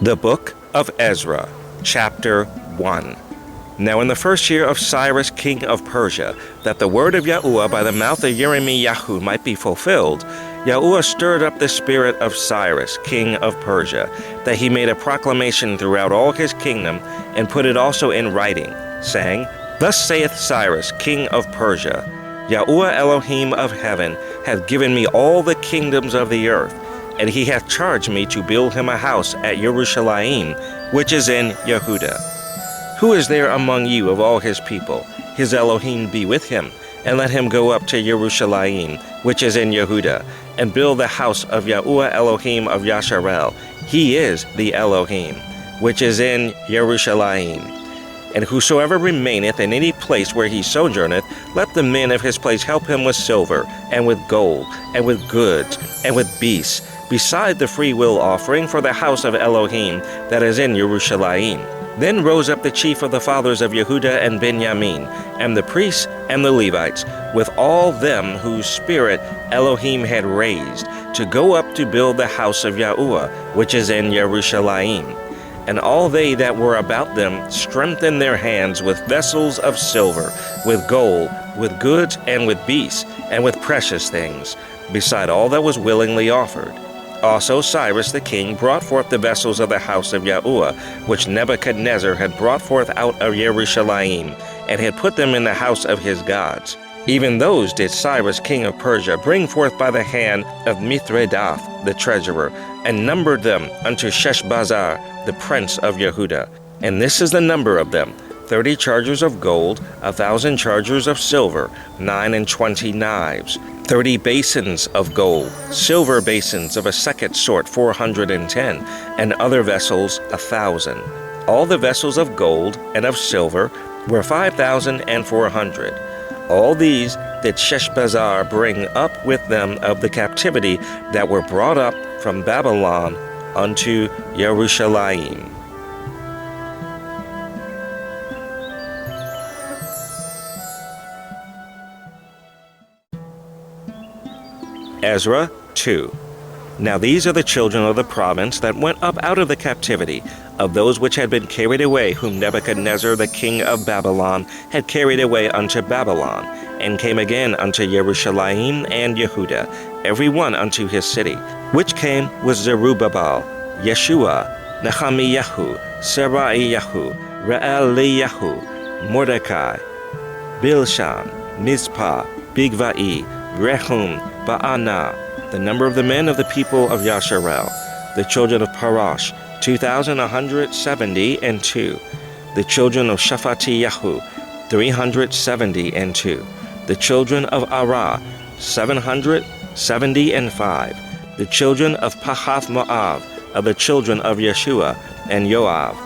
The Book of Ezra, Chapter 1. Now in the first year of Cyrus king of Persia, that the word of Yahuwah by the mouth of Yirmiyahu might be fulfilled, Yahuwah stirred up the spirit of Cyrus king of Persia, that he made a proclamation throughout all his kingdom, and put it also in writing, saying, Thus saith Cyrus king of Persia, Yahuwah Elohim of heaven hath given me all the kingdoms of the earth, and he hath charged me to build him a house at Jerusalem, which is in Yehuda. Who is there among you of all his people? His Elohim be with him, and let him go up to Jerusalem, which is in Yehuda, and build the house of Yahuwah Elohim of Yasharel. He is the Elohim, which is in Jerusalem. And whosoever remaineth in any place where he sojourneth, let the men of his place help him with silver, and with gold, and with goods, and with beasts, beside the freewill offering for the house of Elohim that is in Jerusalem. Then rose up the chief of the fathers of Yehuda and Benjamin, and the priests and the Levites, with all them whose spirit Elohim had raised, to go up to build the house of Yahuwah, which is in Jerusalem. And all they that were about them strengthened their hands with vessels of silver, with gold, with goods, and with beasts, and with precious things, beside all that was willingly offered. Also Cyrus the king brought forth the vessels of the house of Yahuwah, which Nebuchadnezzar had brought forth out of Jerusalem, and had put them in the house of his gods. Even those did Cyrus king of Persia bring forth by the hand of Mithredath the treasurer, and numbered them unto Sheshbazzar the prince of Yehuda. And this is the number of them: 30 chargers of gold, 1,000 chargers of silver, 29 knives, 30 basins of gold, silver basins of a second sort 410, and other vessels 1,000. All the vessels of gold and of silver were 5,400. All these did Sheshbazzar bring up with them of the captivity that were brought up from Babylon unto Jerusalem. Ezra 2. Now these are the children of the province that went up out of the captivity, of those which had been carried away, whom Nebuchadnezzar the king of Babylon had carried away unto Babylon, and came again unto Jerusalem and Yehuda, every one unto his city. Which came was Zerubbabel, Yeshua, Nehemiah, Seraiah, Re'eliah, Mordecai, Bilshan, Mizpah, Bigvai, Rehum, Baana. The number of the men of the people of Yasharel, the children of Parash, 2,172. The children of Shaphatiyahu, 372. The children of Arah, 775. The children of Pahath Moab, of the children of Yeshua and Joab,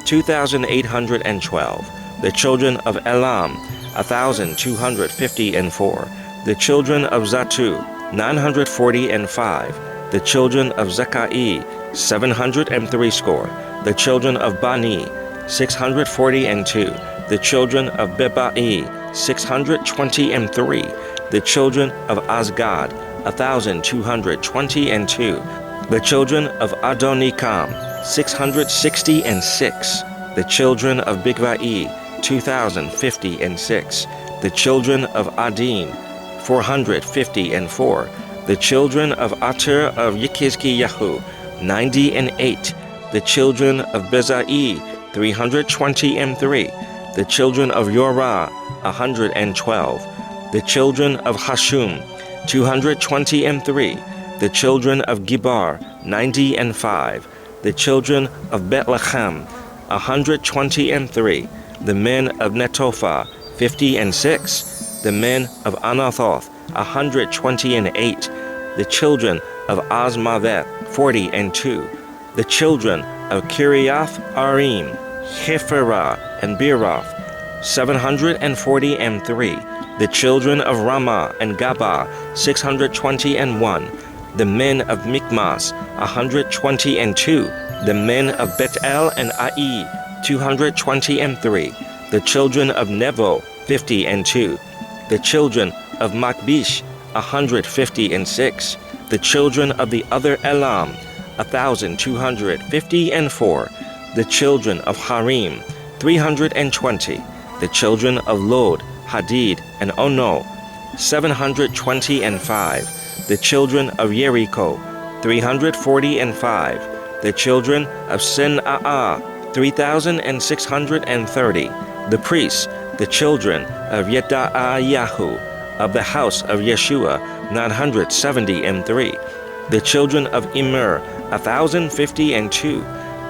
2,812. The children of Elam, 1,254. The children of Zatu, 945. The children of Zekai, 703 score. The children of Bani, 642. The children of Bebai, 623. The children of Azgad, 1,222. The children of Adonikam, 666. The children of Bigvai, 2,056. The children of Adin, 454. The children of Ater of Yechizkiyahu, 98. The children of Bezai, 323. The children of Yorah, 112. The children of Hashum, 223. The children of Gibar, 95. The children of Bethlehem, 123. The men of Netophah, 56. The men of Anathoth, 128. The children of Azmaveth, 42. The children of Kiriath Arim, Hephirah, and Beeroth, 743. The children of Ramah and Gabah, 621. The men of Michmas, 122. The men of Bethel and Ai, 223. The children of Nebo, 52. The children of Makbish, 156. The children of the other Elam, 1,254. The children of Harim, 320. The children of Lod, Hadid, and Ono, 725. The children of Jericho, 345. The children of Sin'aa, 3,630. The priests, the children of Yeda'ayahu, of the house of Yeshua, 973. The children of Immer, 1,052.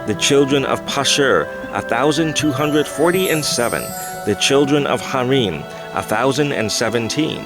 The children of Pashur, 1,247. The children of Harim, 1,017.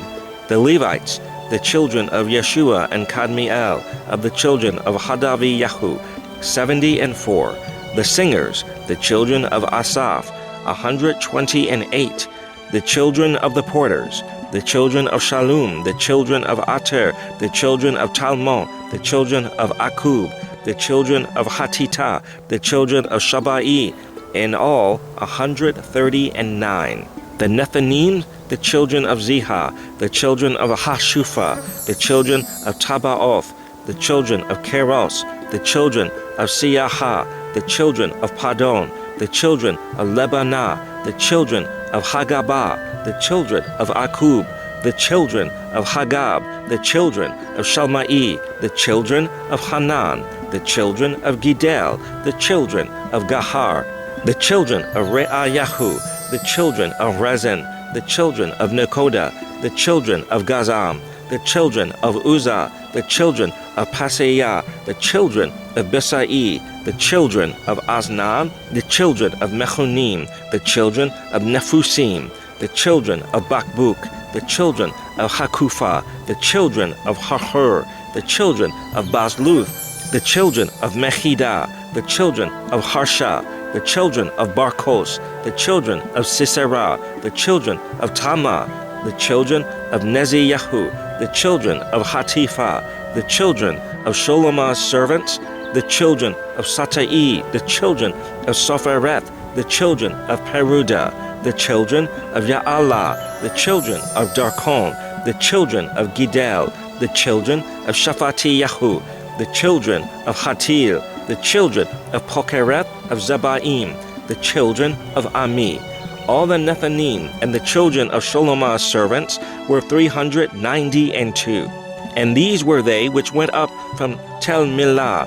The Levites, the children of Yeshua and Kadmiel, of the children of Hadaviyahu, 74. The singers, the children of Asaph, 128. The children of the porters, the children of Shallum, the children of Ater, the children of Talmon, the children of Akub, the children of Hatita, the children of Shabai, in all 139. The Nethanim, the children of Ziha, the children of Hashupha, the children of Tabaoth, the children of Keros, the children of Siaha, the children of Padon, the children of Lebanah, the children of Hagabah, the children of Akub, the children of Hagab, the children of Shalmai, the children of Hanan, the children of Gidel, the children of Gahar, the children of Re'ayahu, the children of Rezin, the children of Nekoda, the children of Gazam, the children of Uzzah, the children of Paseah, the children of Besai, the children of Aznam, the children of Mechunim, the children of Nephusim, the children of Bakbuk, the children of Hakufa, the children of Hahur, the children of Bazluth, the children of Mechidah, the children of Harsha, the children of Barkos, the children of Sisera, the children of Tamah, the children of Neziyahu, the children of Hatifa, the children of Sholomah's servants, the children of Satai, the children of Sophereth, the children of Peruda, the children of Ya'ala, the children of Darkon, the children of Gidel, the children of Shaphatiyahu, the children of Hatil, the children of Pokereth of Zebaim, the children of Ami. All the Nethanim and the children of Sholomah's servants were 392. And these were they which went up from Tel Milah,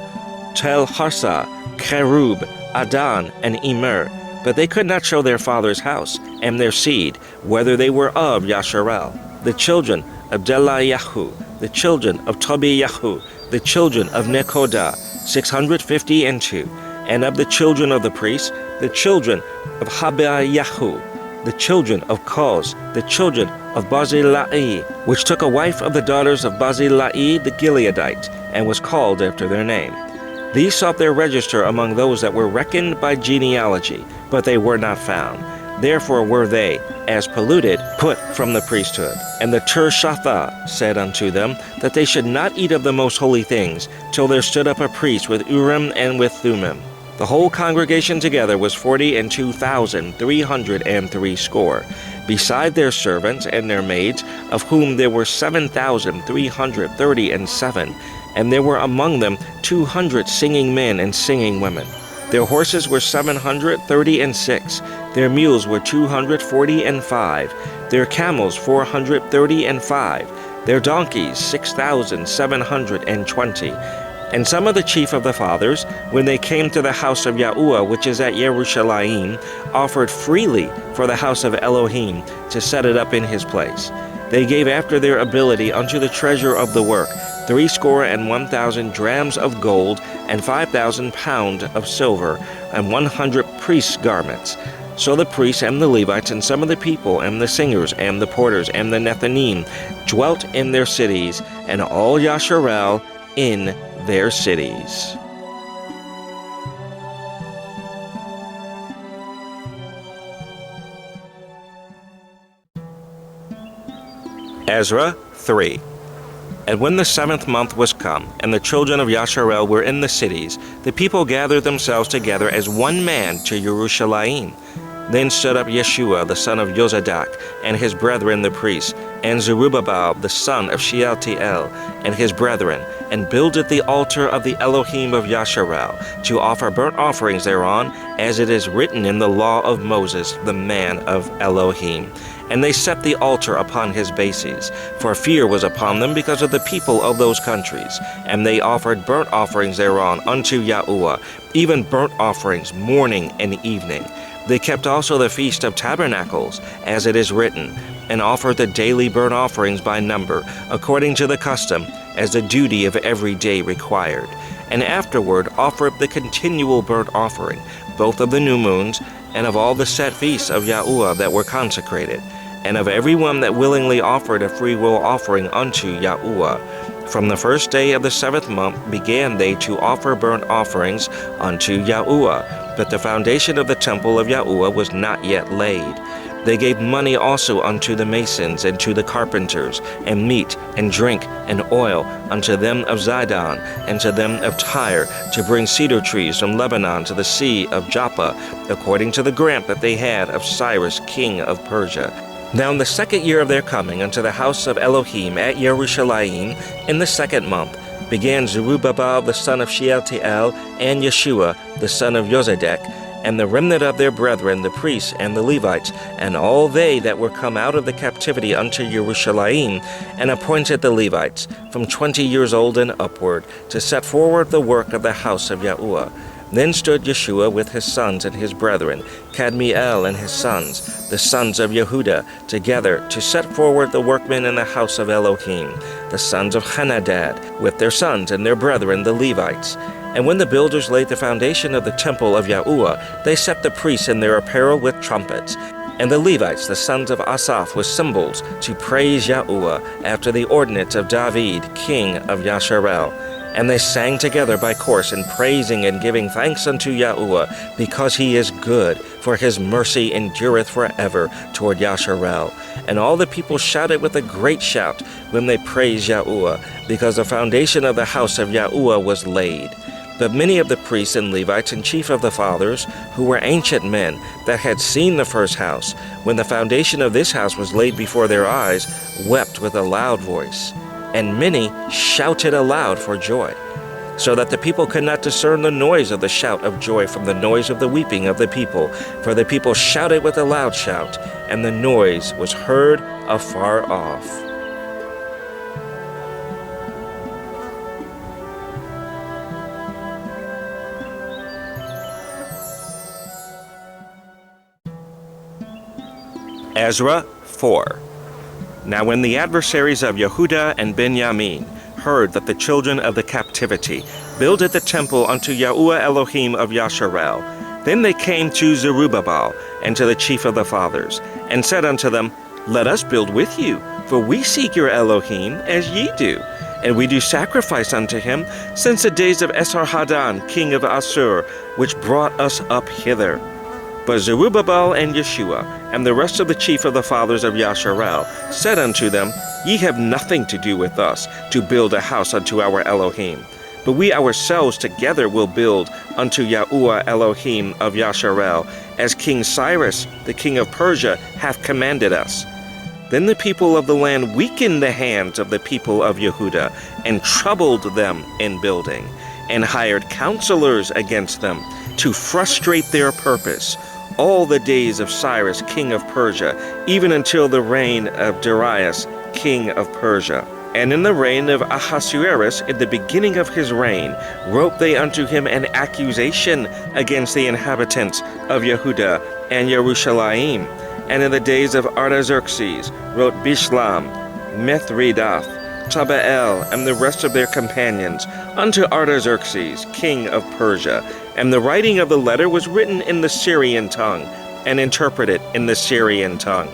Tel Harsa, Cherub, Adan, and Immer. But they could not show their father's house and their seed, whether they were of Yasharel. The children of Delayahu, the children of Tobiyahu, the children of Nekoda, 652. And of the children of the priests, the children of Habayahu, the children of Koz, the children of Barzillai, which took a wife of the daughters of Barzillai the Gileadite, and was called after their name. These sought their register among those that were reckoned by genealogy, but they were not found. Therefore were they, as polluted, put from the priesthood. And the Tirshatha said unto them that they should not eat of the most holy things, till there stood up a priest with Urim and with Thummim. The whole congregation together was 42,303 score, beside their servants and their maids, of whom there were 7,337, and there were among them 200 singing men and singing women. Their horses were 736, their mules were 245, their camels 435, their donkeys 6,720. And some of the chief of the fathers, when they came to the house of Yahuwah, which is at Yerushalayim, offered freely for the house of Elohim to set it up in his place. They gave after their ability unto the treasure of the work 61,000 drams of gold, and 5,000 pounds of silver, and 100 priests' garments. So the priests and the Levites and some of the people and the singers and the porters and the Nethanim dwelt in their cities, and all Yasharel in their cities. Ezra 3. And when the 7th month was come, and the children of Yasharel were in the cities, the people gathered themselves together as one man to Yerushalayim. Then stood up Yeshua the son of Yozadak, and his brethren the priests, and Zerubbabel the son of Shealtiel, and his brethren, and builded the altar of the Elohim of Yasharel, to offer burnt offerings thereon, as it is written in the law of Moses, the man of Elohim. And they set the altar upon his bases, for fear was upon them because of the people of those countries. And they offered burnt offerings thereon unto Yahuwah, even burnt offerings morning and evening. They kept also the Feast of Tabernacles, as it is written, and offered the daily burnt offerings by number, according to the custom, as the duty of every day required. And afterward offered the continual burnt offering, both of the new moons, and of all the set feasts of Yahuwah that were consecrated, and of every one that willingly offered a freewill offering unto Yahuwah. From the first day of the 7th month began they to offer burnt offerings unto Yahuwah, but the foundation of the temple of Yahuwah was not yet laid. They gave money also unto the masons and to the carpenters, and meat and drink and oil unto them of Zidon and to them of Tyre, to bring cedar trees from Lebanon to the sea of Joppa, according to the grant that they had of Cyrus king of Persia. Now in the 2nd year of their coming unto the house of Elohim at Jerusalem, in the 2nd month, began Zerubbabel the son of Shealtiel, and Yeshua the son of Yozadak, and the remnant of their brethren, the priests and the Levites, and all they that were come out of the captivity unto Jerusalem, and appointed the Levites, from 20 years old and upward, to set forward the work of the house of Yahuwah. Then stood Yeshua with his sons and his brethren, Kadmiel and his sons, the sons of Yehuda, together to set forward the workmen in the house of Elohim, the sons of Henadad, with their sons and their brethren the Levites. And when the builders laid the foundation of the temple of Yahuwah, they set the priests in their apparel with trumpets, and the Levites, the sons of Asaph, with cymbals, to praise Yahuwah, after the ordinance of David, king of Yasharel. And they sang together by course in praising and giving thanks unto Yahuwah, because he is good, for his mercy endureth forever toward Yasharel. And all the people shouted with a great shout when they praised Yahuwah, because the foundation of the house of Yahuwah was laid. But many of the priests and Levites and chief of the fathers, who were ancient men, that had seen the first house, when the foundation of this house was laid before their eyes, wept with a loud voice. And many shouted aloud for joy, so that the people could not discern the noise of the shout of joy from the noise of the weeping of the people. For the people shouted with a loud shout, and the noise was heard afar off. Ezra 4. Now when the adversaries of Yehuda and Benjamin heard that the children of the captivity builded the temple unto Yahuwah Elohim of Yasharel, then they came to Zerubbabel and to the chief of the fathers, and said unto them, Let us build with you, for we seek your Elohim as ye do, and we do sacrifice unto him since the days of Esarhaddon king of Assur, which brought us up hither. But Zerubbabel and Yeshua, and the rest of the chief of the fathers of Yasharel, said unto them, Ye have nothing to do with us, to build a house unto our Elohim. But we ourselves together will build unto Yahuwah Elohim of Yasharel, as King Cyrus, the king of Persia, hath commanded us. Then the people of the land weakened the hands of the people of Yehuda, and troubled them in building, and hired counselors against them, to frustrate their purpose, all the days of Cyrus king of Persia, even until the reign of Darius king of Persia. And in the reign of Ahasuerus, in the beginning of his reign, wrote they unto him an accusation against the inhabitants of Yehuda and Jerusalem. And in the days of Artaxerxes wrote Bishlam, Mithridath, Tabael, and the rest of their companions, unto Artaxerxes, king of Persia. And the writing of the letter was written in the Syrian tongue, and interpreted in the Syrian tongue.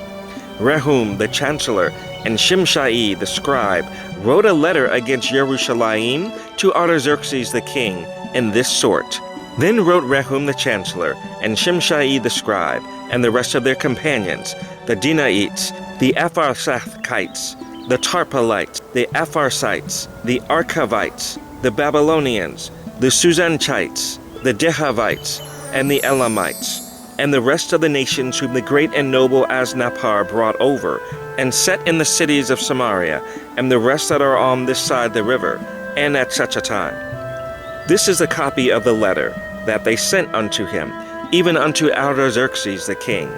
Rehum the chancellor, and Shimshai the scribe, wrote a letter against Jerusalem to Artaxerxes the king, in this sort. Then wrote Rehum the chancellor, and Shimshai the scribe, and the rest of their companions, the Dinaites, the Apharsathites, the Tarpalites, the Apharsites, the Archavites, the Babylonians, the Susanchites, the Dehavites, and the Elamites, and the rest of the nations whom the great and noble Asnapar brought over, and set in the cities of Samaria, and the rest that are on this side the river, and at such a time. This is a copy of the letter that they sent unto him, even unto Artaxerxes the king.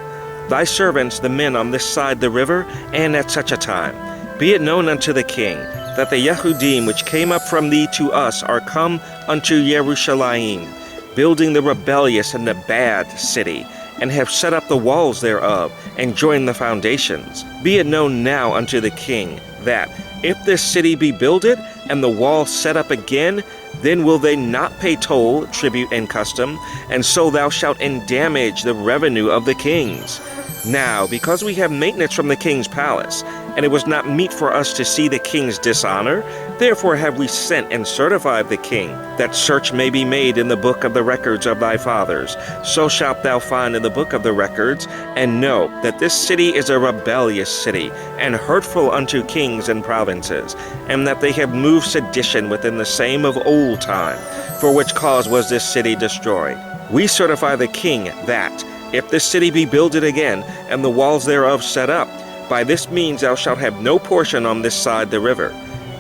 Thy servants, the men on this side the river, and at such a time. Be it known unto the king, that the Yahudim which came up from thee to us are come unto Jerusalem, building the rebellious and the bad city, and have set up the walls thereof, and joined the foundations. Be it known now unto the king, that if this city be builded, and the wall set up again, then will they not pay toll, tribute, and custom, and so thou shalt endamage the revenue of the kings. Now, because we have maintenance from the king's palace, and it was not meet for us to see the king's dishonor, therefore have we sent and certified the king, that search may be made in the book of the records of thy fathers. So shalt thou find in the book of the records, and know that this city is a rebellious city, and hurtful unto kings and provinces, and that they have moved sedition within the same of old time, for which cause was this city destroyed. We certify the king that, if this city be builded again, and the walls thereof set up, by this means thou shalt have no portion on this side the river.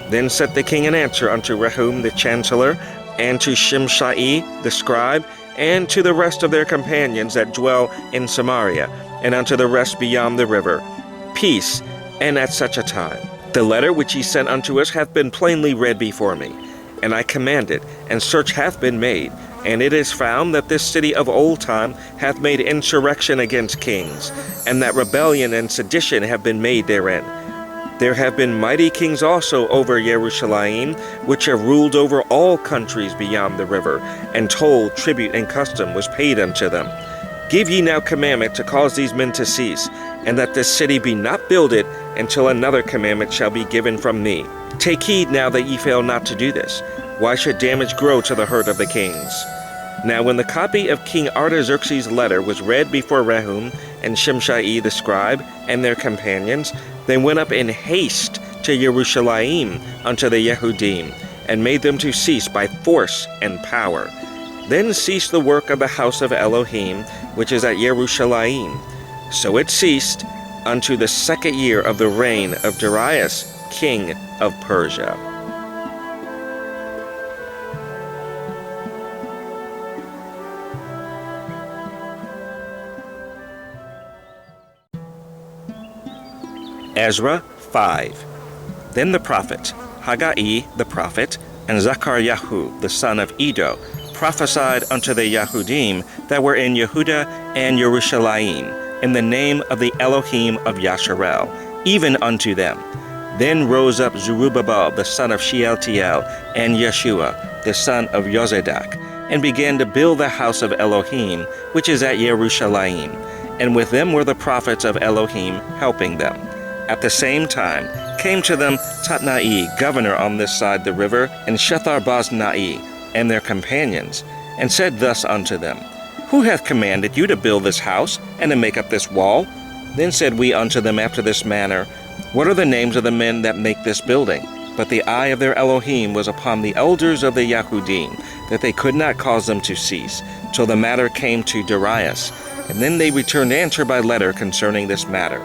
Then said the king an answer unto Rehum the chancellor, and to Shimshai the scribe, and to the rest of their companions that dwell in Samaria, and unto the rest beyond the river, Peace, and at such a time. The letter which he sent unto us hath been plainly read before me, and I commanded, and search hath been made, and it is found that this city of old time hath made insurrection against kings, and that rebellion and sedition have been made therein. There have been mighty kings also over Jerusalem, which have ruled over all countries beyond the river, and toll, tribute, and custom was paid unto them. Give ye now commandment to cause these men to cease, and that this city be not builded until another commandment shall be given from me. Take heed now that ye fail not to do this. Why should damage grow to the hurt of the kings? Now when the copy of King Artaxerxes' letter was read before Rehum and Shimshai the scribe and their companions, they went up in haste to Jerusalem unto the Yahudim, and made them to cease by force and power. Then ceased the work of the house of Elohim, which is at Jerusalem. So it ceased unto the 2nd year of the reign of Darius, king of Persia. Ezra 5. Then the prophet, Haggai the prophet, and Zechariah the son of Iddo, prophesied unto the Yahudim that were in Yehuda and Jerusalem, in the name of the Elohim of Yasharel, even unto them. Then rose up Zerubbabel the son of Shealtiel, and Yeshua the son of Jozadak, and began to build the house of Elohim, which is at Jerusalem. And with them were the prophets of Elohim helping them. At the same time came to them Tatnai, governor on this side the river, and Shethar-boznai, and their companions, and said thus unto them, Who hath commanded you to build this house, and to make up this wall? Then said we unto them after this manner, What are the names of the men that make this building? But the eye of their Elohim was upon the elders of the Yahudim, that they could not cause them to cease, till the matter came to Darius. And then they returned answer by letter concerning this matter.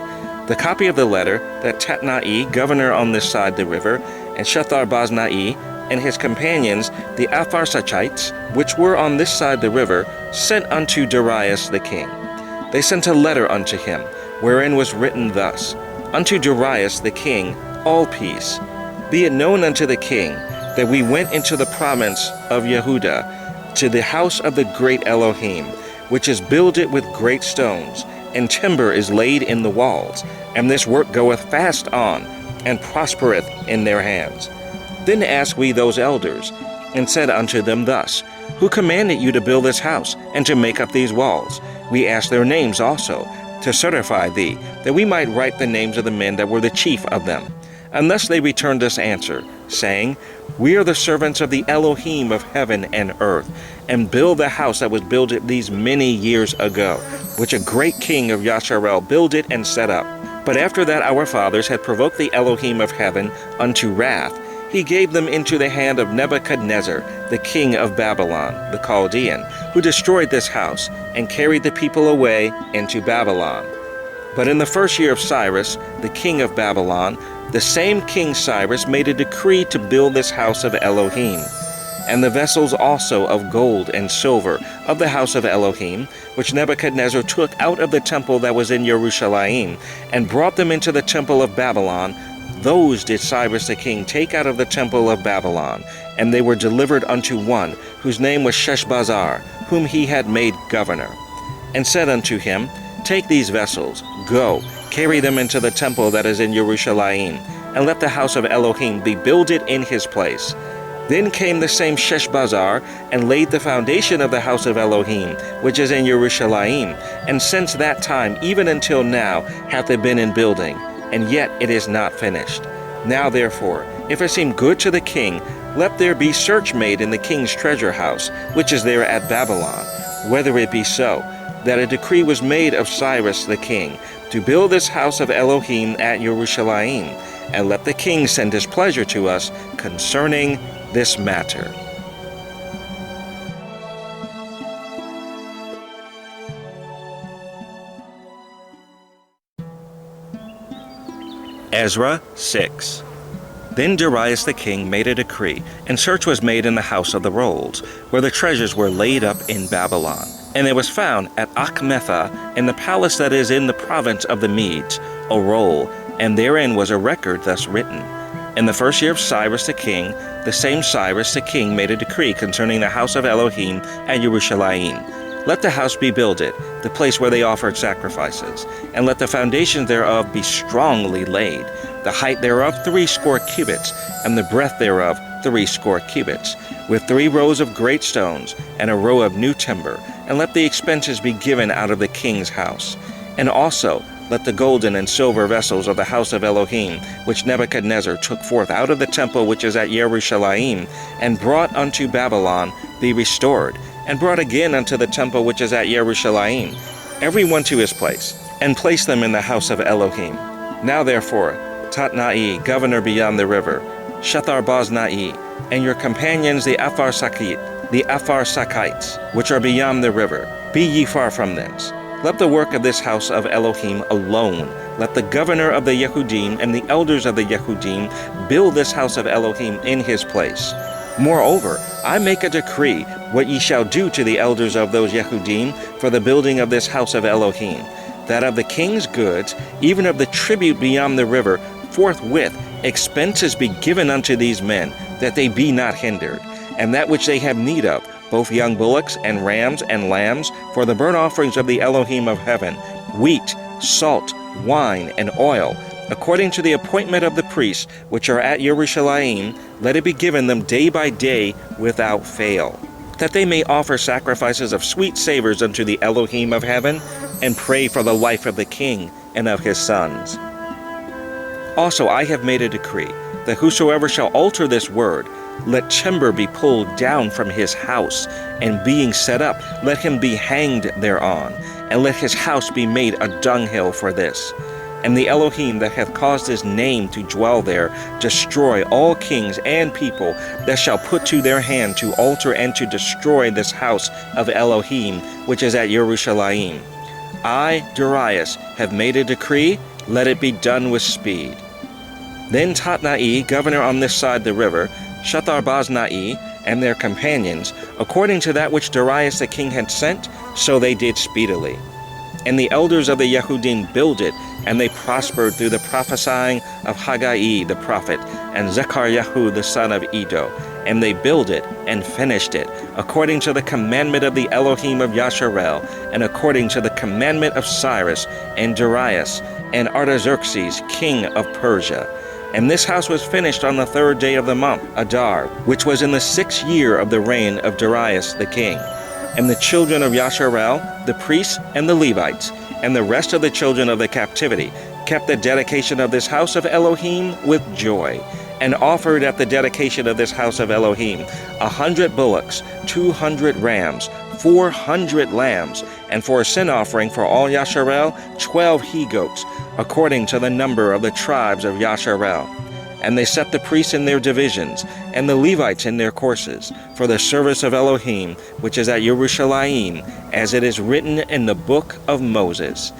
The copy of the letter that Tatnai, governor on this side the river, and Shethar-boznai, and his companions, the Apharsachites, which were on this side the river, sent unto Darius the king. They sent a letter unto him, wherein was written thus, Unto Darius the king, all peace. Be it known unto the king, that we went into the province of Yehuda, to the house of the great Elohim, which is builded with great stones, and timber is laid in the walls, and this work goeth fast on, and prospereth in their hands. Then asked we those elders, and said unto them thus, Who commanded you to build this house, and to make up these walls? We asked their names also, to certify thee, that we might write the names of the men that were the chief of them. And thus they returned us answer, saying, We are the servants of the Elohim of heaven and earth, and build the house that was builded these many years ago, which a great king of Yasharel builded and set up. But after that our fathers had provoked the Elohim of heaven unto wrath, he gave them into the hand of Nebuchadnezzar, the king of Babylon, the Chaldean, who destroyed this house and carried the people away into Babylon. But in the first year of Cyrus, the king of Babylon, the same King Cyrus made a decree to build this house of Elohim, and the vessels also of gold and silver of the house of Elohim, which Nebuchadnezzar took out of the temple that was in Jerusalem, and brought them into the temple of Babylon. Those did Cyrus the king take out of the temple of Babylon, and they were delivered unto one, whose name was Sheshbazzar, whom he had made governor, and said unto him, Take these vessels, go, carry them into the temple that is in Jerusalem, and let the house of Elohim be builded in his place. Then came the same Sheshbazzar, and laid the foundation of the house of Elohim, which is in Jerusalem, and since that time even until now hath it been in building, and yet it is not finished. Now therefore, if it seem good to the king, let there be search made in the king's treasure house, which is there at Babylon, whether it be so, that a decree was made of Cyrus the king, to build this house of Elohim at Jerusalem, and let the king send his pleasure to us concerning this matter. Ezra 6. Then Darius the king made a decree, and search was made in the house of the rolls, where the treasures were laid up in Babylon. And it was found at Achmetha, in the palace that is in the province of the Medes, a roll, and therein was a record thus written. In the first year of Cyrus the king, the same Cyrus the king made a decree concerning the house of Elohim at Jerusalem. Let the house be builded, the place where they offered sacrifices, and let the foundations thereof be strongly laid, the height thereof 60 cubits, and the breadth thereof 60 cubits, with 3 rows of great stones, and a row of new timber, and let the expenses be given out of the king's house. And also let the golden and silver vessels of the house of Elohim, which Nebuchadnezzar took forth out of the temple which is at Jerusalem, and brought unto Babylon, be restored, and brought again unto the temple which is at Jerusalem, every one to his place, and place them in the house of Elohim. Now therefore, Tatnai, governor beyond the river, Shethar-boznai, and your companions the Apharsachites, which are beyond the river, be ye far from thence. Let the work of this house of Elohim alone. Let the governor of the Yehudim and the elders of the Yehudim build this house of Elohim in his place. Moreover, I make a decree what ye shall do to the elders of those Yehudim for the building of this house of Elohim, that of the king's goods, even of the tribute beyond the river, forthwith expenses be given unto these men, that they be not hindered, and that which they have need of, both young bullocks and rams and lambs, for the burnt offerings of the Elohim of heaven, wheat, salt, wine, and oil, according to the appointment of the priests which are at Jerusalem, let it be given them day by day without fail, that they may offer sacrifices of sweet savors unto the Elohim of heaven, and pray for the life of the king and of his sons. Also I have made a decree, that whosoever shall alter this word, let timber be pulled down from his house, and being set up, let him be hanged thereon, and let his house be made a dunghill for this. And the Elohim that hath caused his name to dwell there, destroy all kings and people that shall put to their hand to alter and to destroy this house of Elohim, which is at Jerusalem. I, Darius, have made a decree, let it be done with speed. Then Tatnai, governor on this side the river, Shethar-boznai, and their companions, according to that which Darius the king had sent, so they did speedily. And the elders of the Yehudim builded, and they prospered through the prophesying of Haggai the prophet, and Zechariah the son of Iddo. And they builded and finished it, according to the commandment of the Elohim of Yasharel, and according to the commandment of Cyrus, and Darius, and Artaxerxes, king of Persia. And this house was finished on the 3rd day of the month, Adar, which was in the 6th year of the reign of Darius the king. And the children of Yasharel, the priests and the Levites, and the rest of the children of the captivity, kept the dedication of this house of Elohim with joy, and offered at the dedication of this house of Elohim 100 bullocks, 200 rams, 400 lambs, and for a sin offering for all Yasharel 12 he-goats, according to the number of the tribes of Yasharel. And they set the priests in their divisions, and the Levites in their courses, for the service of Elohim, which is at Yerushalayim, as it is written in the book of Moses.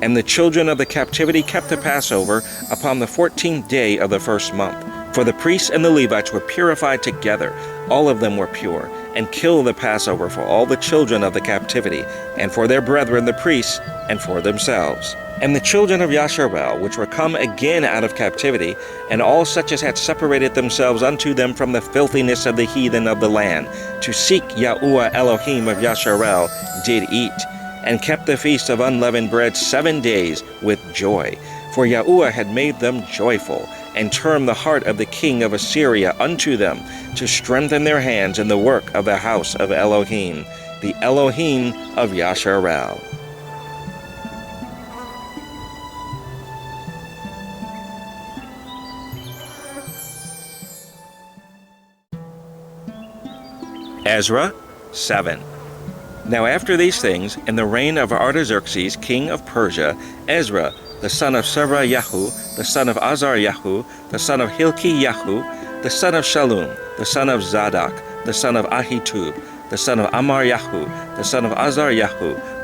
And the children of the captivity kept the Passover upon the 14th day of the first month. For the priests and the Levites were purified together, all of them were pure, and killed the Passover for all the children of the captivity, and for their brethren the priests, and for themselves. And the children of Yasharel, which were come again out of captivity, and all such as had separated themselves unto them from the filthiness of the heathen of the land, to seek Yahuwah Elohim of Yasharel, did eat, and kept the feast of unleavened bread 7 days with joy. For Yahuwah had made them joyful, and turned the heart of the king of Assyria unto them, to strengthen their hands in the work of the house of Elohim, the Elohim of Yasharel. Ezra 7. Now after these things, in the reign of Artaxerxes, king of Persia, Ezra, the son of Seraiah, the son of Azariah, the son of Hilkiah, the son of Shallum, the son of Zadok, the son of Ahitub, the son of Amaryahu, the son of Azariah,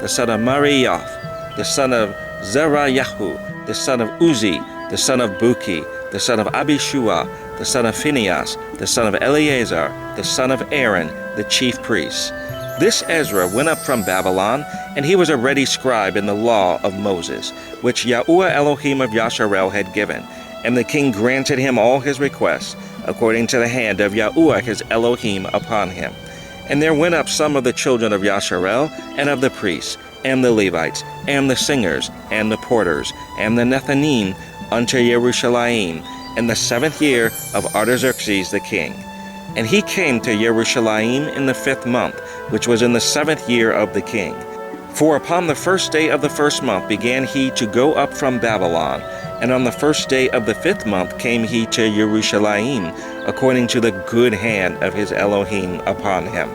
the son of Mariath, the son of Zerayahu, the son of Uzi, the son of Buki, the son of Abishua, the son of Phinehas, the son of Eleazar, the son of Aaron, the chief priest. This Ezra went up from Babylon, and he was a ready scribe in the law of Moses, which Yahuwah Elohim of Yasharel had given. And the king granted him all his requests, according to the hand of Yahuwah his Elohim upon him. And there went up some of the children of Yasharel, and of the priests, and the Levites, and the singers, and the porters, and the Nethanim, unto Yerushalayim, in the 7th year of Artaxerxes the king. And he came to Yerushalayim in the 5th month, which was in the 7th year of the king. For upon the 1st day of the 1st month began he to go up from Babylon, and on the 1st day of the 5th month came he to Yerushalayim, according to the good hand of his Elohim upon him.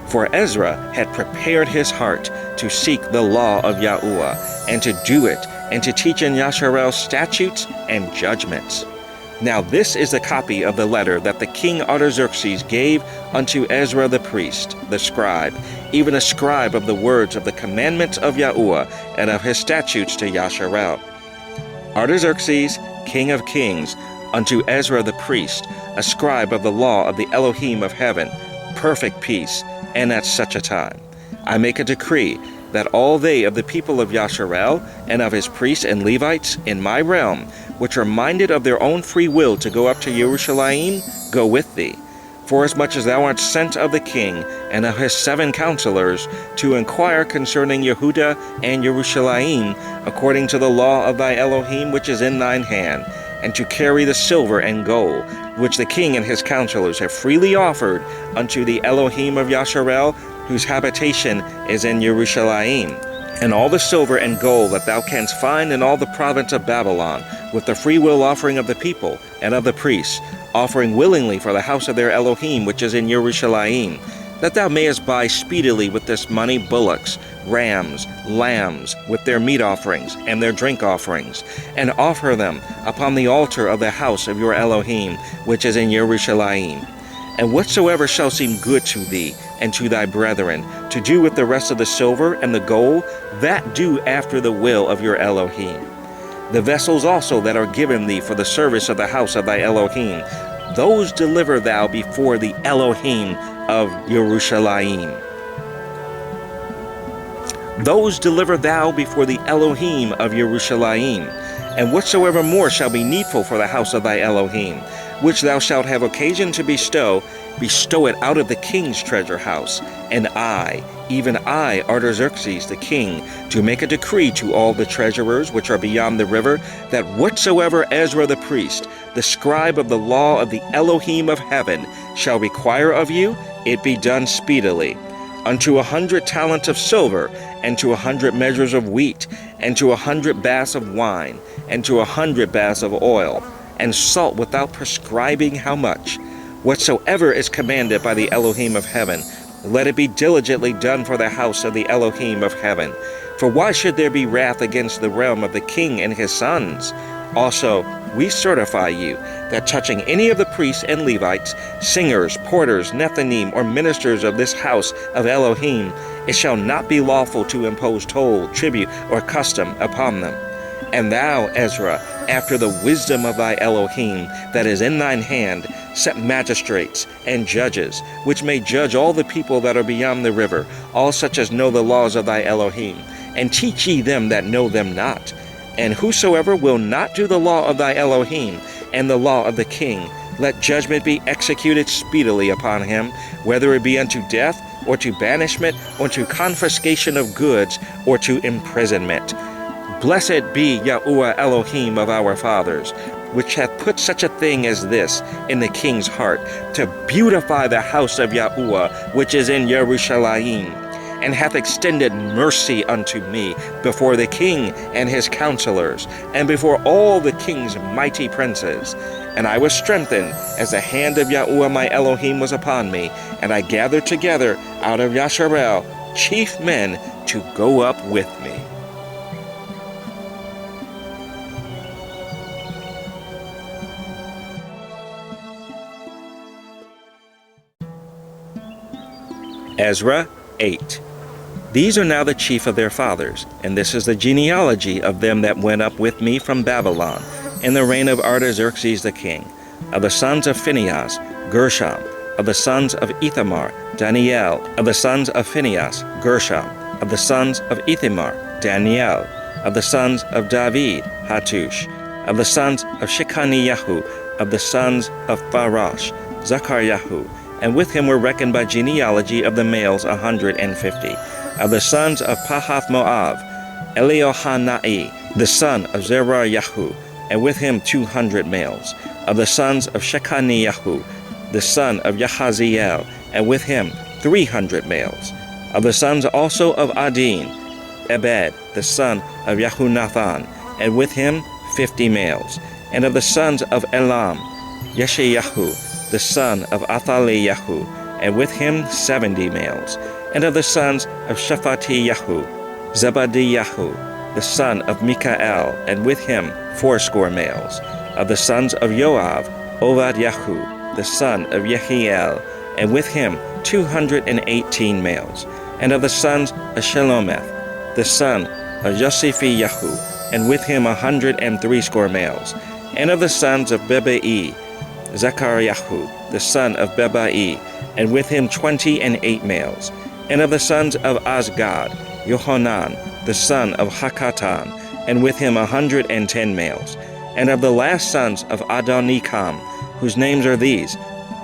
For Ezra had prepared his heart to seek the law of Yahuwah, and to do it, and to teach in Yasharel statutes and judgments. Now this is the copy of the letter that the king Artaxerxes gave unto Ezra the priest, the scribe, even a scribe of the words of the commandments of Yahuwah and of his statutes to Yasharel. Artaxerxes, king of kings, unto Ezra the priest, a scribe of the law of the Elohim of heaven, perfect peace, and at such a time. I make a decree that all they of the people of Yasharel and of his priests and Levites in my realm, which are minded of their own free will to go up to Yerushalayim, go with thee. Forasmuch as thou art sent of the king and of his 7 counselors to inquire concerning Yehuda and Yerushalayim, according to the law of thy Elohim which is in thine hand, and to carry the silver and gold, which the king and his counselors have freely offered unto the Elohim of Yasharel, whose habitation is in Yerushalayim, and all the silver and gold that thou canst find in all the province of Babylon, with the freewill offering of the people and of the priests, offering willingly for the house of their Elohim which is in Yerushalayim, that thou mayest buy speedily with this money bullocks, rams, lambs, with their meat offerings and their drink offerings, and offer them upon the altar of the house of your Elohim which is in Yerushalayim. And whatsoever shall seem good to thee and to thy brethren, to do with the rest of the silver and the gold, that do after the will of your Elohim. The vessels also that are given thee for the service of the house of thy Elohim, those deliver thou before the Elohim of Yerushalayim. Those deliver thou before the Elohim of Yerushalayim. And whatsoever more shall be needful for the house of thy Elohim, which thou shalt have occasion to bestow it out of the king's treasure house. And I, even I, Artaxerxes the king, to make a decree to all the treasurers which are beyond the river, that whatsoever Ezra the priest, the scribe of the law of the Elohim of heaven, shall require of you, it be done speedily. Unto 100 talents of silver, and to 100 measures of wheat, and to 100 baths of wine, and to 100 baths of oil, and salt without prescribing how much. Whatsoever is commanded by the Elohim of heaven, let it be diligently done for the house of the Elohim of heaven. For why should there be wrath against the realm of the king and his sons? Also, we certify you that touching any of the priests and Levites, singers, porters, Nethanim, or ministers of this house of Elohim, it shall not be lawful to impose toll, tribute, or custom upon them. And thou, Ezra, after the wisdom of thy Elohim that is in thine hand, set magistrates and judges, which may judge all the people that are beyond the river, all such as know the laws of thy Elohim, and teach ye them that know them not. And whosoever will not do the law of thy Elohim and the law of the king, let judgment be executed speedily upon him, whether it be unto death, or to banishment, or to confiscation of goods, or to imprisonment. Blessed be Yahuwah Elohim of our fathers, which hath put such a thing as this in the king's heart, to beautify the house of Yahuwah, which is in Yerushalayim, and hath extended mercy unto me before the king and his counselors, and before all the king's mighty princes. And I was strengthened as the hand of Yahuwah my Elohim was upon me, and I gathered together out of Yasharel chief men to go up with me. Ezra 8. These are now the chief of their fathers, and this is the genealogy of them that went up with me from Babylon, in the reign of Artaxerxes the king. Of the sons of Phinehas, Gershom. Of the sons of Ithamar, Daniel. Of the sons of Phinehas, Gershom. Of the sons of Ithamar, Daniel. Of the sons of David, Hattush. Of the sons of Shechaniyahu. Of the sons of Pharaosh, Zachariahu. And with him were reckoned by genealogy of the males 150. Of the sons of Pahath Moab, Eliohanai, the son of Zerariahu, and with him 200 males. Of the sons of Shechaniyahu, the son of Yahaziel, and with him 300 males. Of the sons also of Adin, Ebed, the son of Yahunathan, and with him 50 males. And of the sons of Elam, Yeshayahu, the son of Athaliahu, and with him 70 males. And of the sons of Shaphatiyahu, Zebadiyahu, the son of Mikael, and with him 80 males. Of the sons of Joab, Obadyahu, the son of Yehiel, and with him 218 males. And of the sons of Shelomith, the son of Yosephiyahu, and with him 180 males. And of the sons of Bebai, Zechariahu, the son of Bebai, and with him 28 males. And of the sons of Azgad, Yohanan, the son of Hakatan, and with him 110 males. And of the last sons of Adonikam, whose names are these,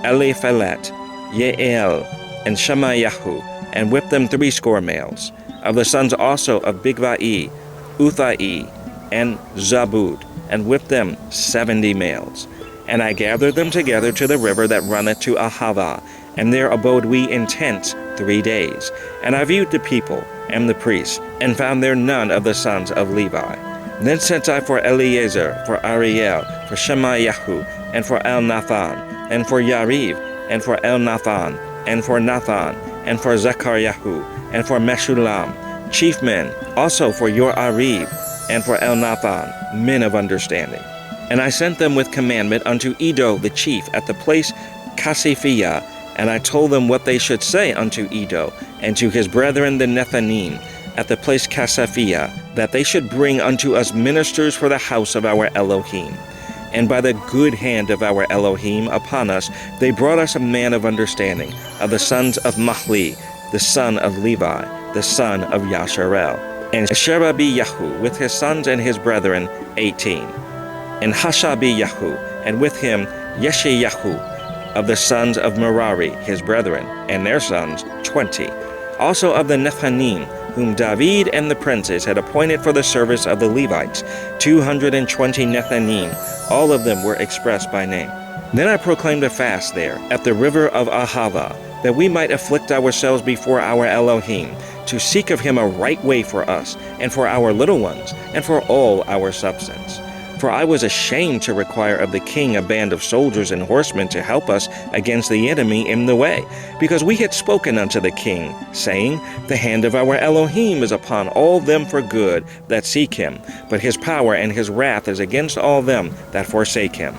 Eliphelet, Yeel, and Shemayahu, and with them 80 males. Of the sons also of Bigvai, Uthai, and Zabud, and with them 70 males. And I gathered them together to the river that runneth to Ahava, and there abode we in tents 3 days. And I viewed the people and the priests, and found there none of the sons of Levi. Then sent I for Eleazar, for Ariel, for Shemayahu, and for Elnathan, and for Yariv, and for Elnathan, and for Nathan, and for Zechariahu, and for Meshulam, chief men, also for Yorariv, and for Elnathan, men of understanding. And I sent them with commandment unto Edo the chief at the place Casiphia, and I told them what they should say unto Edo, and to his brethren the Nethanim, at the place Casiphia, that they should bring unto us ministers for the house of our Elohim. And by the good hand of our Elohim upon us, they brought us a man of understanding, of the sons of Mahli, the son of Levi, the son of Yasharel, and Sherebiyahu with his sons and his brethren 18. And Hashabiyahu, and with him Yeshayahu, of the sons of Merari, his brethren, and their sons 20. Also of the Nethanim, whom David and the princes had appointed for the service of the Levites, 220 Nethanim, all of them were expressed by name. Then I proclaimed a fast there, at the river of Ahava, that we might afflict ourselves before our Elohim, to seek of him a right way for us, and for our little ones, and for all our substance. For I was ashamed to require of the king a band of soldiers and horsemen to help us against the enemy in the way, because we had spoken unto the king, saying, The hand of our Elohim is upon all them for good that seek him, but his power and his wrath is against all them that forsake him.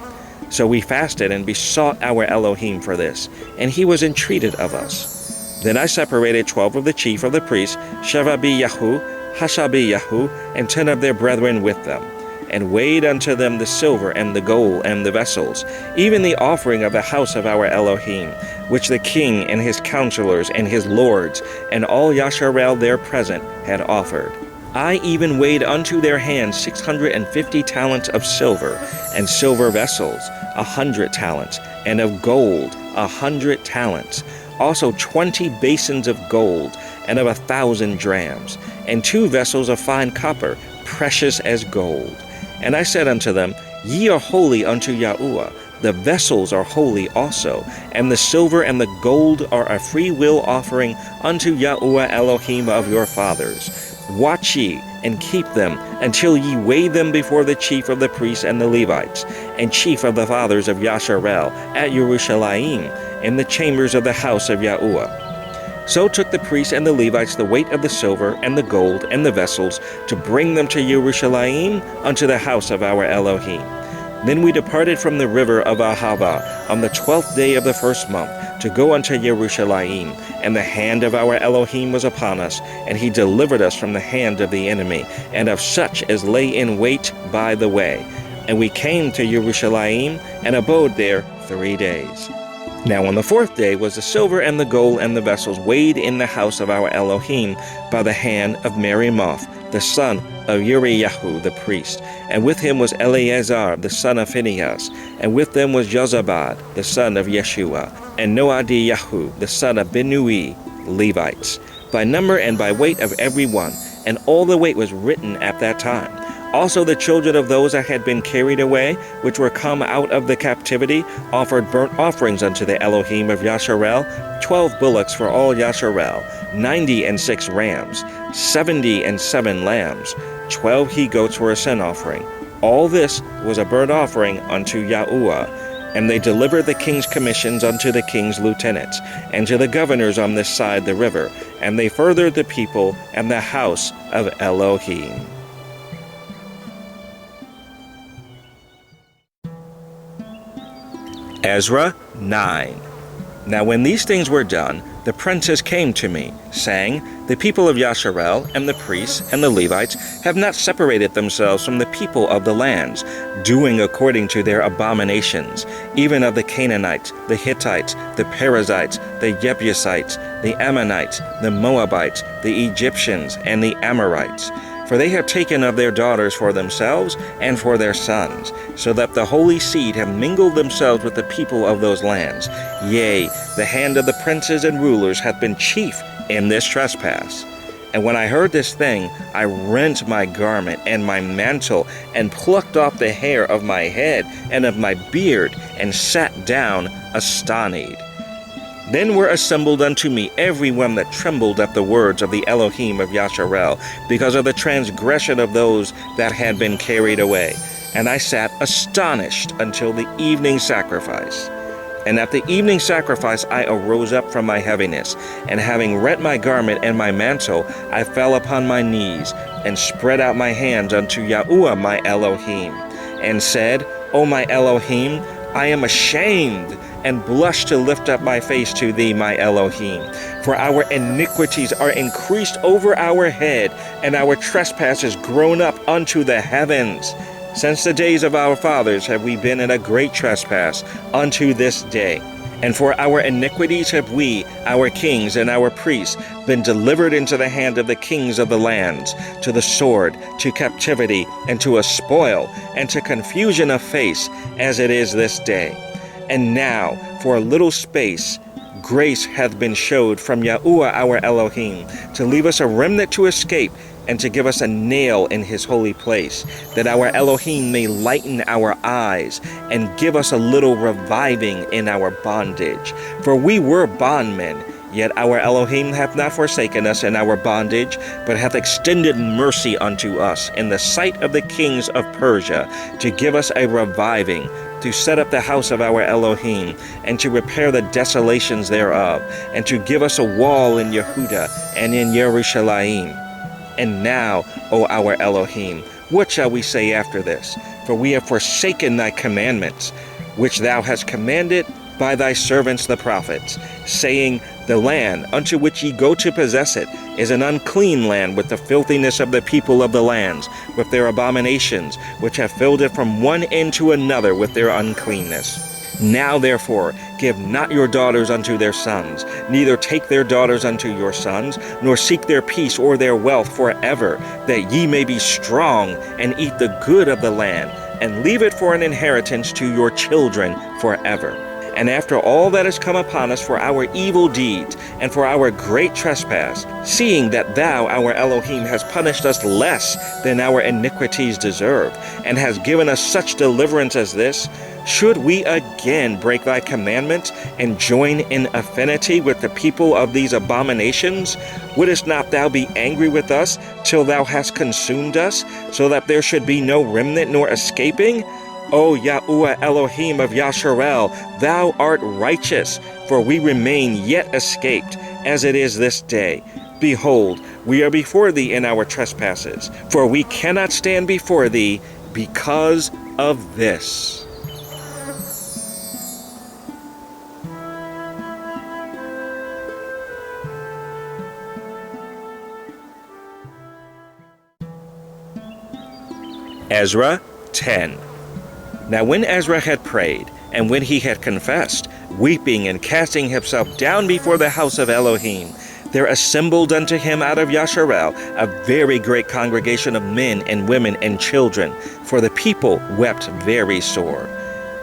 So we fasted and besought our Elohim for this, and he was entreated of us. Then I separated 12 of the chief of the priests, Shevabiyahu, Hashabiyahu, and 10 of their brethren with them, and weighed unto them the silver and the gold and the vessels, even the offering of the house of our Elohim, which the king and his counselors and his lords and all Yasharel there present had offered. I even weighed unto their hands 650 talents of silver, and silver vessels 100 talents, and of gold 100 talents, also 20 basins of gold, and of 1,000 drams, and 2 vessels of fine copper, precious as gold. And I said unto them, Ye are holy unto Yahuwah, the vessels are holy also, and the silver and the gold are a free will offering unto Yahuwah Elohim of your fathers. Watch ye and keep them until ye weigh them before the chief of the priests and the Levites, and chief of the fathers of Yasharel at Yerushalayim, in the chambers of the house of Yahuwah. So took the priests and the Levites the weight of the silver and the gold and the vessels to bring them to Yerushalayim unto the house of our Elohim. Then we departed from the river of Ahava on the 12th day of the first month to go unto Yerushalayim, and the hand of our Elohim was upon us, and he delivered us from the hand of the enemy, and of such as lay in wait by the way. And we came to Yerushalayim, and abode there 3 days. Now on the 4th day was the silver and the gold and the vessels weighed in the house of our Elohim by the hand of Merimoth, the son of Uriyahu the priest, and with him was Eleazar the son of Phinehas, and with them was Jozabad the son of Yeshua, and Noadiyahu the son of Binui, Levites, by number and by weight of every one, and all the weight was written at that time. Also the children of those that had been carried away, which were come out of the captivity, offered burnt offerings unto the Elohim of Yasharel, 12 bullocks for all Yasharel, 96 rams, 77 lambs, 12 he-goats for a sin offering. All this was a burnt offering unto Yahuwah. And they delivered the king's commissions unto the king's lieutenants, and to the governors on this side the river, and they furthered the people and the house of Elohim. Ezra 9. Now when these things were done, the princes came to me, saying, The people of Yasharel and the priests and the Levites have not separated themselves from the people of the lands, doing according to their abominations, even of the Canaanites, the Hittites, the Perizzites, the Jebusites, the Ammonites, the Moabites, the Egyptians, and the Amorites. For they have taken of their daughters for themselves and for their sons, so that the holy seed have mingled themselves with the people of those lands. Yea, the hand of the princes and rulers hath been chief in this trespass. And when I heard this thing, I rent my garment and my mantle, and plucked off the hair of my head and of my beard, and sat down astonied. Then were assembled unto me every one that trembled at the words of the Elohim of Yasharel, because of the transgression of those that had been carried away. And I sat astonished until the evening sacrifice. And at the evening sacrifice I arose up from my heaviness, and having rent my garment and my mantle, I fell upon my knees, and spread out my hands unto Yahuwah my Elohim, and said, O my Elohim, I am ashamed, and blush to lift up my face to thee, my Elohim. For our iniquities are increased over our head, and our trespasses grown up unto the heavens. Since the days of our fathers have we been in a great trespass unto this day. And for our iniquities have we, our kings and our priests, been delivered into the hand of the kings of the lands, to the sword, to captivity, and to a spoil, and to confusion of face, as it is this day. And now, for a little space, grace hath been showed from Yahuwah our Elohim, to leave us a remnant to escape, and to give us a nail in his holy place, that our Elohim may lighten our eyes, and give us a little reviving in our bondage. For we were bondmen, Yet our Elohim hath not forsaken us in our bondage, but hath extended mercy unto us in the sight of the kings of Persia, to give us a reviving, to set up the house of our Elohim, and to repair the desolations thereof, and to give us a wall in Yehuda and in Jerusalem. And now, O our Elohim, what shall we say after this? For we have forsaken thy commandments, which thou hast commanded by thy servants the prophets, saying, The land unto which ye go to possess it is an unclean land, with the filthiness of the people of the lands, with their abominations, which have filled it from one end to another with their uncleanness. Now therefore give not your daughters unto their sons, neither take their daughters unto your sons, nor seek their peace or their wealth forever, that ye may be strong and eat the good of the land, and leave it for an inheritance to your children forever. And after all that has come upon us for our evil deeds and for our great trespass, seeing that thou, our Elohim, hast punished us less than our iniquities deserve, and hast given us such deliverance as this, should we again break thy commandments and join in affinity with the people of these abominations? Wouldest not thou be angry with us till thou hast consumed us, so that there should be no remnant nor escaping? O Yahuwah Elohim of Yasharel, thou art righteous, for we remain yet escaped, as it is this day. Behold, we are before thee in our trespasses, for we cannot stand before thee because of this. Ezra 10. Now when Ezra had prayed, and when he had confessed, weeping and casting himself down before the house of Elohim, there assembled unto him out of Yasharel a very great congregation of men and women and children, for the people wept very sore.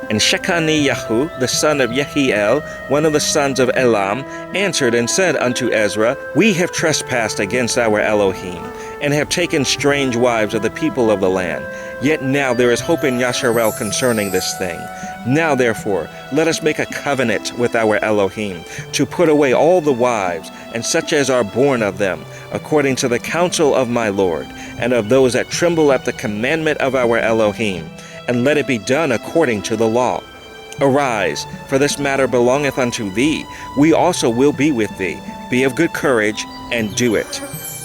And Shechaniah, the son of Yehiel, one of the sons of Elam, answered and said unto Ezra, We have trespassed against our Elohim, and have taken strange wives of the people of the land. Yet now there is hope in Yasharel concerning this thing. Now therefore, let us make a covenant with our Elohim, to put away all the wives, and such as are born of them, according to the counsel of my Lord, and of those that tremble at the commandment of our Elohim, and let it be done according to the law. Arise, for this matter belongeth unto thee. We also will be with thee. Be of good courage, and do it.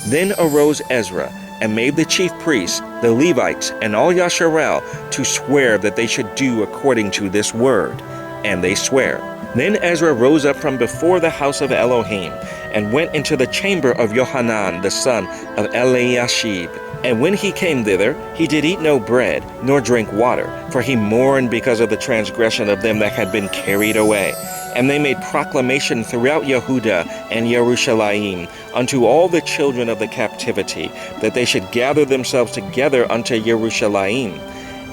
Then arose Ezra, and made the chief priests, the Levites, and all Yasharel to swear that they should do according to this word. And they swear. Then Ezra rose up from before the house of Elohim, and went into the chamber of Yohanan the son of Eliashib. And when he came thither, he did eat no bread, nor drink water, for he mourned because of the transgression of them that had been carried away. And they made proclamation throughout Yehuda and Jerusalem unto all the children of the captivity, that they should gather themselves together unto Jerusalem,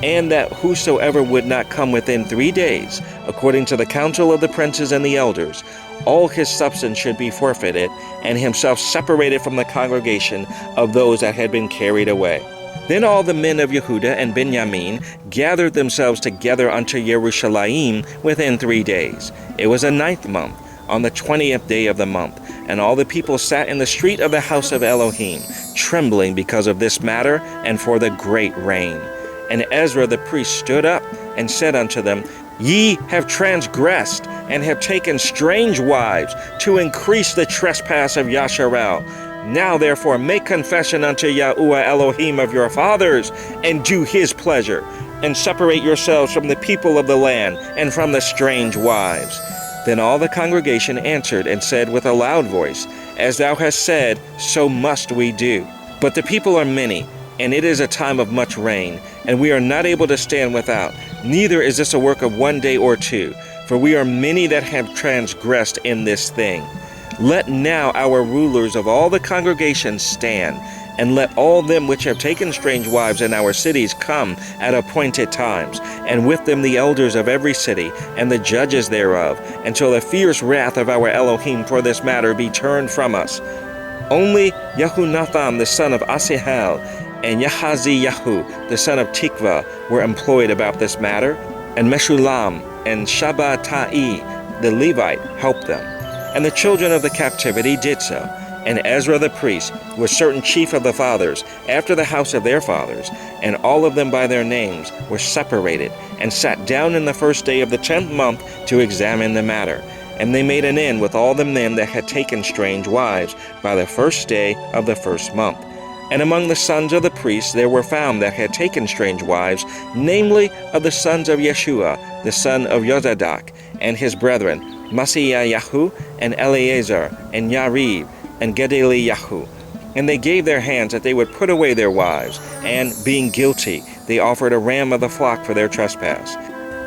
and that whosoever would not come within 3 days, according to the counsel of the princes and the elders, all his substance should be forfeited, and himself separated from the congregation of those that had been carried away. Then all the men of Yehuda and Benjamin gathered themselves together unto Jerusalem within 3 days. It was the 9th month, on the 20th day of the month, and all the people sat in the street of the house of Elohim, trembling because of this matter, and for the great rain. And Ezra the priest stood up, and said unto them, Ye have transgressed, and have taken strange wives, to increase the trespass of Yasharel. Now therefore make confession unto Yahuwah Elohim of your fathers, and do his pleasure, and separate yourselves from the people of the land, and from the strange wives. Then all the congregation answered and said with a loud voice, As thou hast said, so must we do. But the people are many, and it is a time of much rain, and we are not able to stand without. Neither is this a work of 1 day or 2, for we are many that have transgressed in this thing. Let now our rulers of all the congregations stand, and let all them which have taken strange wives in our cities come at appointed times, and with them the elders of every city, and the judges thereof, until the fierce wrath of our Elohim for this matter be turned from us. Only Yehunathan the son of Asahel, and Yahaziyahu the son of Tikva were employed about this matter, and Meshulam and Shabbatai the Levite helped them. And the children of the captivity did so. And Ezra the priest was certain chief of the fathers, after the house of their fathers, and all of them by their names were separated, and sat down in the first day of the 10th month to examine the matter. And they made an end with all the men that had taken strange wives by the first day of the first month. And among the sons of the priests there were found that had taken strange wives, namely of the sons of Yeshua, the son of Yozadak, and his brethren, Maaseiyahu, and Eleazar, and Yarib, and Gedaliahu. And they gave their hands that they would put away their wives, and, being guilty, they offered a ram of the flock for their trespass.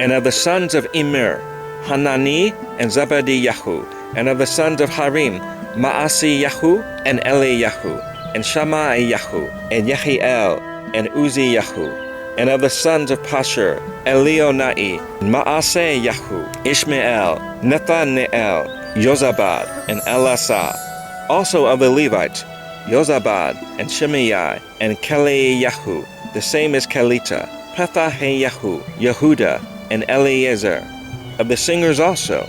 And of the sons of Immer, Hanani, and Zebadiyahu, and of the sons of Harim, Maaseiyahu, and Eliyahu, and Shammaiyahu, and Yehiel, and Uzziyahu. And of the sons of Pashur, Elionai, Maaseiyahu, Ishmael, Nethaniel, Jozabad, and Elasah. Also of the Levites, Jozabad, and Shimei, and Keleyahu, the same as Kelita, Pethahiyahu, Yehuda, and Eleazar. Of the singers also,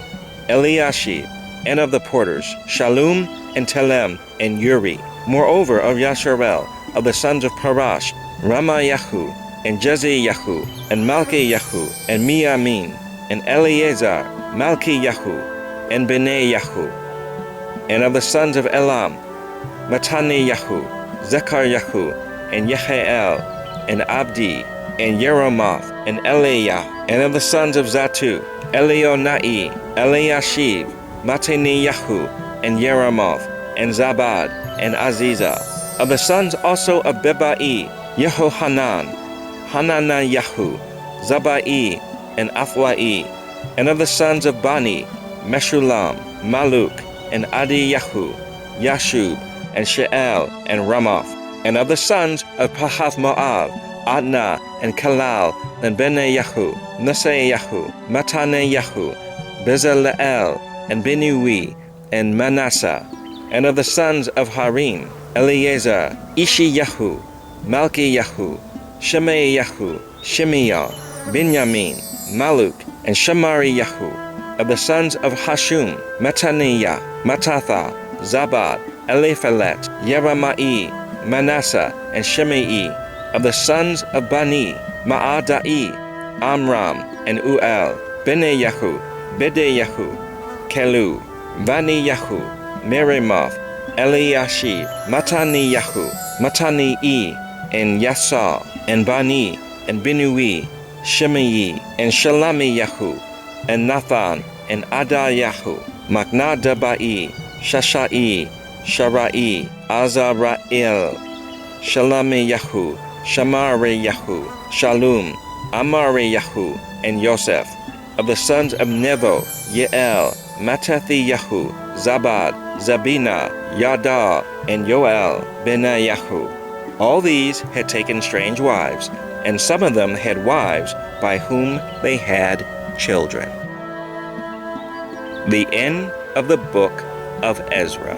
Eliashib, and of the porters, Shallum, and Telem, and Uri. Moreover of Yasharel, of the sons of Parash, Ramayahu, and Jeziyahu, and Malkiyahu, and Miamin, and Eleazar, Malkiyahu, and Benayahu. And of the sons of Elam, Mattaniyahu, Zekaryahu, and Yehiel, and Abdi, and Yeremoth, and Eliah. And of the sons of Zatu, Elionai, Eliashib, Mattaniyahu, and Yeremoth, and Zabad, and Aziza. Of the sons also of Bebai, Yehohanan, Hananayahu, Zabai, and Athlai. And of the sons of Bani, Meshulam, Maluk, and Adiyahu, Yashub, and She'el, and Ramoth. And of the sons of Pahath-Moab, Adnah, and Kalal, and Benayahu, Naseyahu, Mattanayahu, Bezaleel, and Binui, and Manasseh. And of the sons of Harim, Eleazar, Ishiyahu, Malkiyahu, Shemaiyahu, Shimeah, Binyamin, Maluk, and Shamariyahu. Of the sons of Hashum, Mattaniah, Mattatha, Zabad, Eliphelet, Yeremai, Manasseh, and Shimei. Of the sons of Bani, Maadai, Amram, and Uel, Benayahu, Bedayahu, Kelu, Vaniyahu, Merimoth, Eliashib, Mattaniyahu, Mattanii, and Yasah, and Bani, and Binui, Shimei, and Shalamiyahu, and Nathan, and Adayahu, Maknadabai, Shashai, Sharai, Azarael, Shalamiyahu, Shamariyahu, Shalom, Amariyahu, and Yosef. Of the sons of Nebo, Yeel, Mattathiyahu, Zabad, Zabina, Yada, and Yoel, Benayahu. All these had taken strange wives, and some of them had wives by whom they had children. The end of the Book of Ezra.